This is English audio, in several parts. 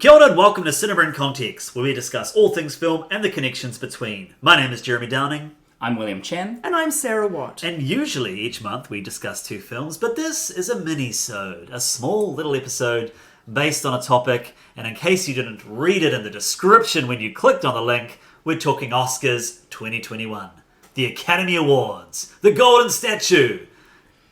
Kia ora and welcome to Cinema in Context, where we discuss all things film and the connections between. My name is Jeremy Downing. I'm William Chen. And I'm Sarah Watt. And usually each month we discuss two films, but this is a Minisode, a small little episode based on a topic. And in case you didn't read it in the description when you clicked on the link, we're talking Oscars 2021. The Academy Awards. The Golden Statue.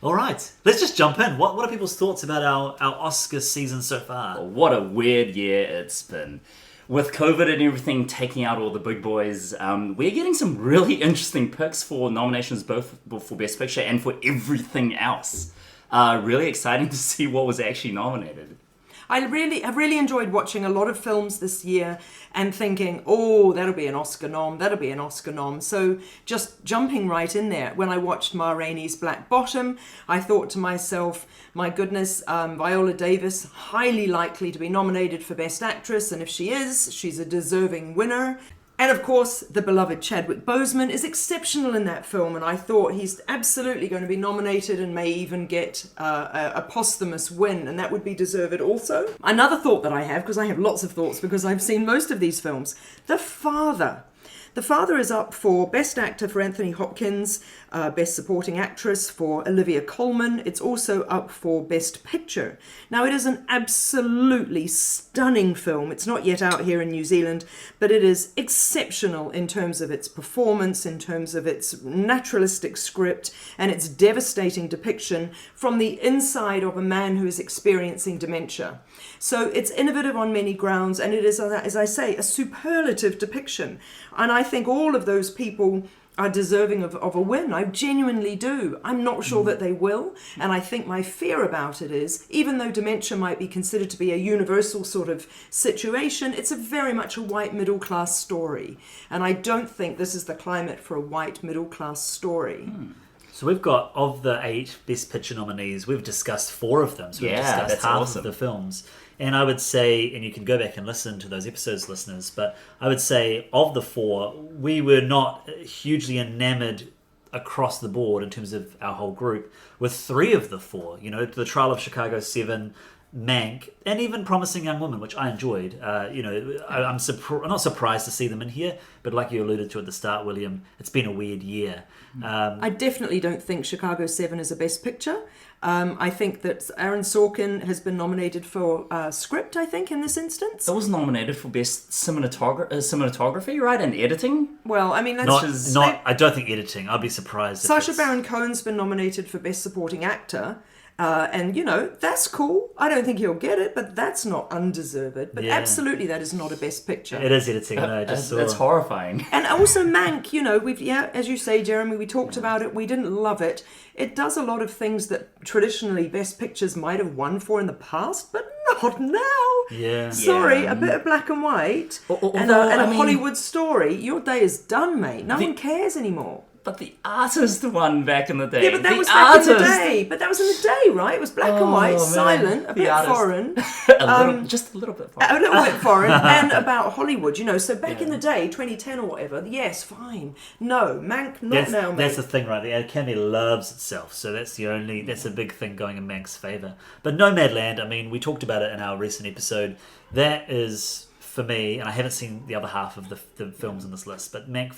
Alright, let's just jump in. What are people's thoughts about our Oscar season so far? Well, what a weird year it's been. With COVID and everything taking out all the big boys, we're getting some really interesting picks for nominations both for Best Picture and for everything else. Really exciting to see what was actually nominated. I've really enjoyed watching a lot of films this year and thinking, oh, that'll be an Oscar nom. So just jumping right in there. When I watched Ma Rainey's Black Bottom, I thought to myself, my goodness, Viola Davis, highly likely to be nominated for Best Actress. And if she is, she's a deserving winner. And of course, the beloved Chadwick Boseman is exceptional in that film, and I thought he's absolutely going to be nominated and may even get a posthumous win, and that would be deserved also. Another thought that I have, because I have lots of thoughts because I've seen most of these films, The Father. The Father is up for Best Actor for Anthony Hopkins, Best Supporting Actress for Olivia Colman. It's also up for Best Picture. Now, it is an absolutely stunning film. It's not yet out here in New Zealand, but it is exceptional in terms of its performance, in terms of its naturalistic script, and its devastating depiction from the inside of a man who is experiencing dementia. So it's innovative on many grounds, and it is, as I say, a superlative depiction. And I think all of those people are deserving of a win. I genuinely do. I'm not sure that they will. And I think my fear about it is, even though dementia might be considered to be a universal sort of situation, it's very much a white middle class story. And I don't think this is the climate for a white middle class story. So we've got, of the 8 Best Picture nominees, we've discussed 4 of them. So we've discussed that's half awesome. of the films. And I would say, and you can go back and listen to those episodes, listeners, but I would say of the 4, we were not hugely enamored across the board in terms of our whole group with 3 of the 4. You know, The Trial of Chicago 7, Mank, and even Promising Young Woman, which I enjoyed. I'm not surprised to see them in here, but like you alluded to at the start, William, it's been a weird year. I definitely don't think Chicago 7 is a Best Picture. I think that Aaron Sorkin has been nominated for script, I think, in this instance. It was nominated for Best Cinematography, right? And editing? Well, I mean, that's I don't think editing. I'd be surprised. Sacha Baron Cohen's been nominated for Best Supporting Actor. And, you know, that's cool. I don't think he'll get it, but that's not undeserved. But absolutely, that is not a Best Picture. It is editing. I just saw. That's horrifying. And also Mank, you know, as you say, Jeremy, we talked about it. We didn't love it. It does a lot of things that traditionally Best Pictures might have won for in the past, but not now. Yeah. Sorry, a bit of black and white and a Hollywood story. Your day is done, mate. No one cares anymore. But the artist won back in the day. Yeah, but that was back in the day. But that was in the day, right? It was black and white, man. silent, a bit foreign. Just a little bit foreign. A little bit foreign, and about Hollywood, you know. So back in the day, 2010 or whatever, yes, fine. No, Mank, not now, mate. That's the thing, right? The Academy loves itself, so that's a big thing going in Mank's favour. But Nomadland, I mean, we talked about it in our recent episode. That is, for me, and I haven't seen the other half of the films on this list, but Mank.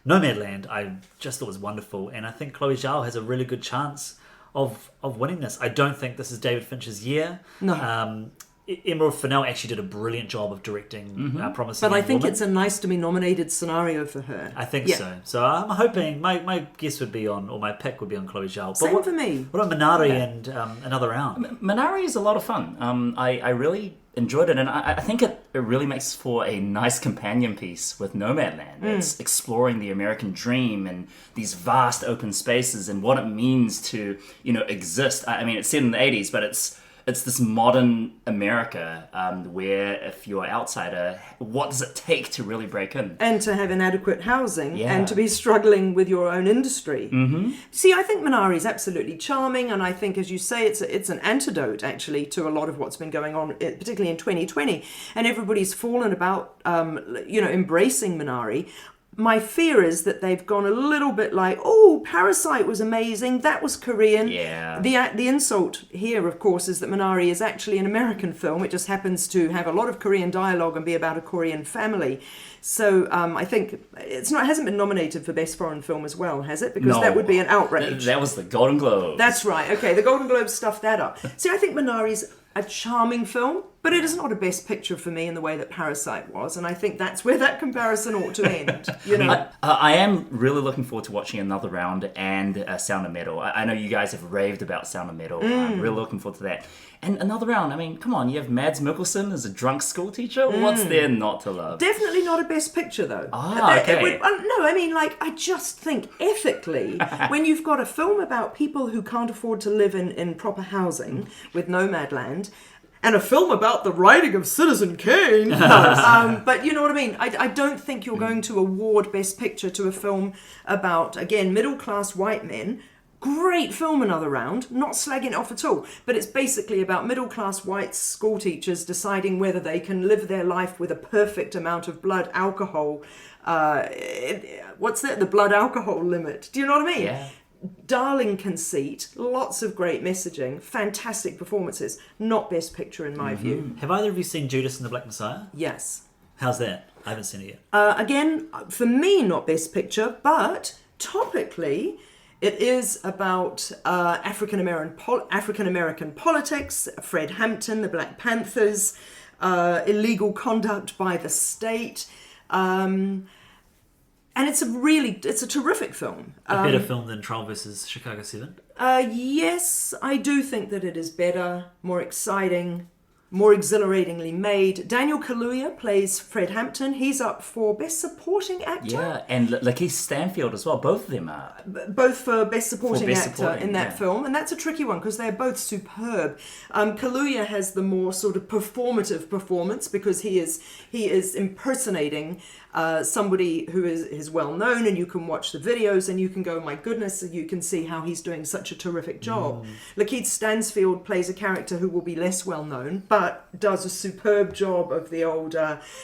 Nomadland, I just thought was wonderful, and I think Chloe Zhao has a really good chance of winning this. I don't think this is David Fincher's year. No. Emerald Fennell actually did a brilliant job of directing Promising But I Young think Woman. it's a nice to be nominated scenario for her. I think so. So I'm hoping my guess would be on, or my pick would be on Chloe Zhao. Same for me. What about Minari and Another Round? Minari is a lot of fun. I really enjoyed it, and I think it really makes for a nice companion piece with Nomadland. It's exploring the American dream and these vast open spaces and what it means to, you know, exist. I mean, it's set in the 80s, but it's this modern America where if you're an outsider, what does it take to really break in? And to have inadequate housing and to be struggling with your own industry. See, I think Minari is absolutely charming, and I think, as you say, it's an antidote, actually, to a lot of what's been going on, particularly in 2020. And everybody's fallen about, embracing Minari. My fear is that they've gone a little bit like, oh, Parasite was amazing, that was Korean. Yeah. The insult here, of course, is that Minari is actually an American film. It just happens to have a lot of Korean dialogue and be about a Korean family. So I think it hasn't been nominated for Best Foreign Film as well, has it? Because that would be an outrage. That was the Golden Globes. That's right. Okay, the Golden Globes stuffed that up. See, I think Minari's a charming film, but it is not a best picture for me in the way that Parasite was, and I think that's where that comparison ought to end. You know, I am really looking forward to watching Another Round and Sound of Metal. I know you guys have raved about Sound of Metal. I'm really looking forward to that. And Another Round, I mean, come on, you have Mads Mikkelsen as a drunk school teacher. What's there not to love? Definitely not a best picture, though. Okay. No, I mean, like, I just think ethically, when you've got a film about people who can't afford to live in proper housing with Nomadland, and a film about the writing of Citizen Kane. But you know what I mean? I don't think you're going to award Best Picture to a film about, again, middle-class white men. Great film, Another Round. Not slagging it off at all. But it's basically about middle-class white school teachers deciding whether they can live their life with a perfect amount of blood alcohol. What's that? The blood alcohol limit. Do you know what I mean? Yeah. Darling conceit, lots of great messaging, fantastic performances. Not Best Picture in my view. Have either of you seen Judas and the Black Messiah? Yes. How's that? I haven't seen it yet. Again, for me, not Best Picture, but topically, it is about African American politics, Fred Hampton, the Black Panthers, illegal conduct by the state. And it's a terrific film. A better film than Trial versus Chicago 7? Yes, I do think that it is better, more exciting, more exhilaratingly made. Daniel Kaluuya plays Fred Hampton. He's up for Best Supporting Actor. Yeah, and Lakeith Stanfield as well. Both of them are. Both for Best Supporting Actor in that yeah. film. And that's a tricky one because they're both superb. Kaluuya has the more sort of performative performance because he is impersonating somebody who is well known, and you can watch the videos and you can go, my goodness, you can see how he's doing such a terrific job. Lakeith Stanfield plays a character who will be less well known, but does a superb job of the old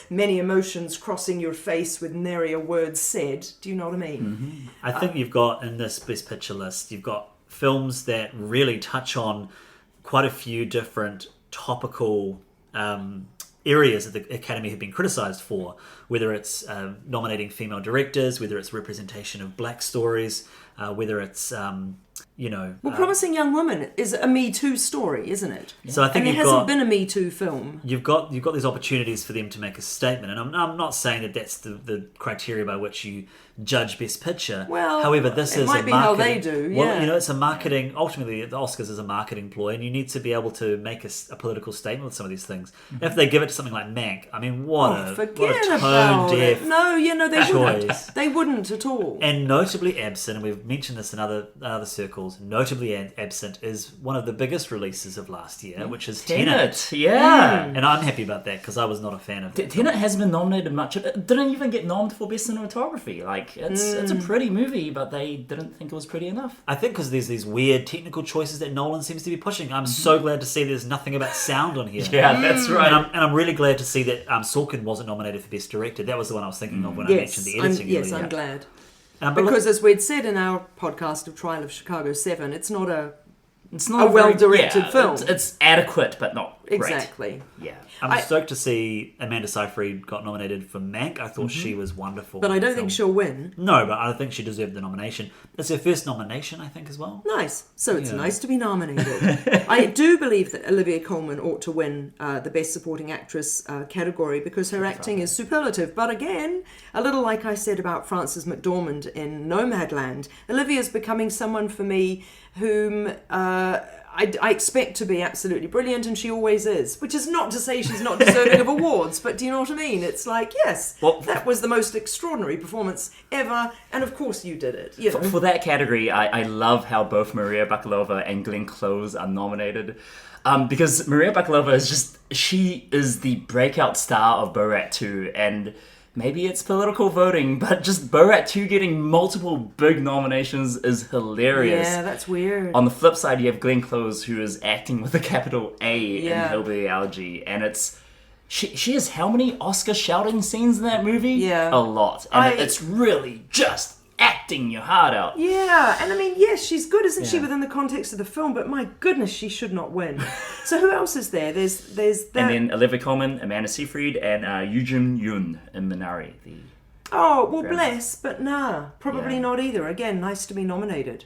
many emotions crossing your face with nary a word said. Do you know what I mean? I think you've got, in this Best Picture list, you've got films that really touch on quite a few different topical areas that the Academy have been criticised for, whether it's nominating female directors, whether it's representation of black stories, whether it's Promising Young Woman is a Me Too story, isn't it? So I think and there hasn't been a Me Too film. You've got these opportunities for them to make a statement, and I'm not saying that that's the criteria by which you judge Best Picture. Well, however, this it is might a be marketing, how they do. Well, yeah. it's a marketing. Ultimately, the Oscars is a marketing ploy, and you need to be able to make a political statement with some of these things. If they give it to something like Mank, I mean, what a tone deaf. No, they choice. wouldn't. They wouldn't at all. And notably absent, and we've mentioned this in other circles, notably absent is one of the biggest releases of last year, which is Tenet. Yeah. And I'm happy about that because I was not a fan of it. Tenet hasn't been nominated much. It didn't even get nominated for Best Cinematography. Like, it's a pretty movie, but they didn't think it was pretty enough. I think because there's these weird technical choices that Nolan seems to be pushing. I'm so glad to see there's nothing about sound on here. Yeah, that's right. And I'm really glad to see that Sorkin wasn't nominated for Best Director. That was the one I was thinking of when I mentioned the editing earlier. I'm glad. But because as we'd said in our podcast of Trial of Chicago 7, it's not a a well-directed film. It's adequate, but not great. Exactly. Yeah. I'm stoked to see Amanda Seyfried got nominated for Mank. I thought she was wonderful. But I don't think she'll win. No, but I think she deserved the nomination. It's her first nomination, I think, as well. Nice. So it's nice to be nominated. I do believe that Olivia Colman ought to win the Best Supporting Actress category because her acting is superlative. But again, a little like I said about Frances McDormand in Nomadland, Olivia's becoming someone for me whom I expect to be absolutely brilliant, and she always is. Which is not to say she's not deserving of awards, but do you know what I mean? It's like, yes, that was the most extraordinary performance ever, and of course you did it. You know? For that category, I love how both Maria Bakalova and Glenn Close are nominated. Because Maria Bakalova she is the breakout star of Borat 2, and maybe it's political voting, but just Borat 2 getting multiple big nominations is hilarious. Yeah, that's weird. On the flip side, you have Glenn Close, who is acting with a capital A in Hillbilly Elegy, and it's She has how many Oscar shouting scenes in that movie? Yeah. A lot. And it's really just acting your heart out. Yeah, and I mean, yes, she's good, isn't she, Yeah. within the context of the film? But my goodness, she should not win. So who else is there? There's that. And then Olivia Colman, Amanda Seyfried, and Yoojin Yoon in Minari. Oh, well, bless, but nah, probably Yeah. not either. Again, nice to be nominated.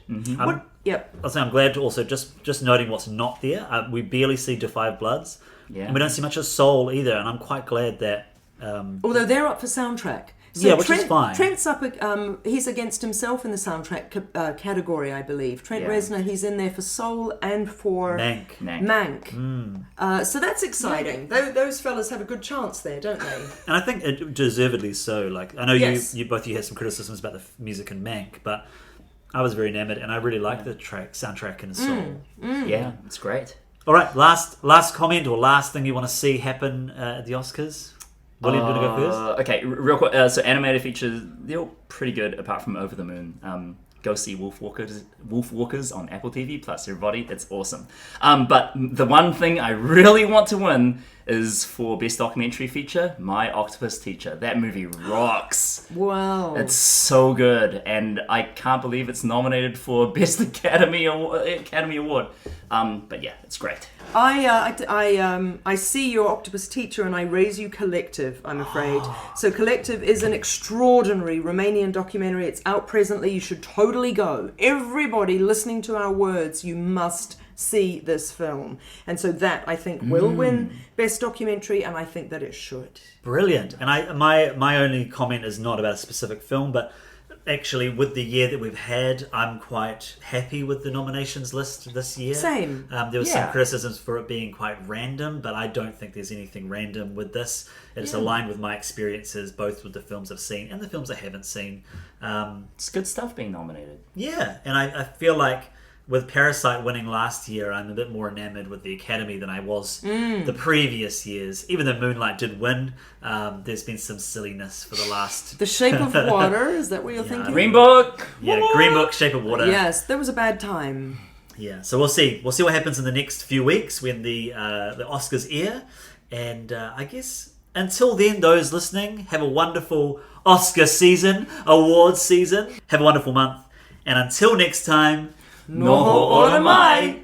Yep. I'll say I'm glad to also just noting what's not there. We barely see To Five Bloods. Yeah. And we don't see much of Soul either, and I'm quite glad that. Although they're up for soundtrack. So Yeah, which is fine. Trent's up. He's against himself in the soundtrack category, I believe. Trent Yeah. Reznor, he's in there for Soul and for Mank. Mank. So that's exciting. Those fellas have a good chance there, don't they? And I think deservedly so. Like I know Yes. you both had some criticisms about the music in Mank, but I was very enamored, and I really like the soundtrack in Soul. Yeah, it's great. All right, last comment or last thing you want to see happen at the Oscars? William, do you want to go first? Okay, real quick. So animated features, they're all pretty good apart from Over the Moon. Go see Wolf Walkers on Apple TV plus everybody. It's awesome. But the one thing I really want to win is for Best Documentary Feature, My Octopus Teacher. That movie rocks. Wow. It's so good, and I can't believe it's nominated for Best Academy Award. But yeah, it's great. I see your Octopus Teacher and I raise you Collective, I'm afraid. So Collective is an extraordinary Romanian documentary. It's out presently. You should totally go. Everybody listening to our words, you must see this film. And so that, I think, will win Best Documentary, and I think that it should. Brilliant. And my only comment is not about a specific film, but actually with the year that we've had, I'm quite happy with the nominations list this year. Same. There was Yeah. some criticisms for it being quite random, but I don't think there's anything random with this. It's aligned with my experiences, both with the films I've seen and the films I haven't seen. It's good stuff being nominated. Yeah, and I feel like with Parasite winning last year, I'm a bit more enamored with the Academy than I was the previous years. Even though Moonlight did win, there's been some silliness for the last... The Shape of Water, is that what you're thinking? Green Book. Yeah, Green Book, Shape of Water. Yes, there was a bad time. Yeah, so we'll see. We'll see what happens in the next few weeks when the Oscars air. And I guess until then, those listening, have a wonderful Oscar season, awards season. Have a wonderful month. And until next time... Noho ora mai!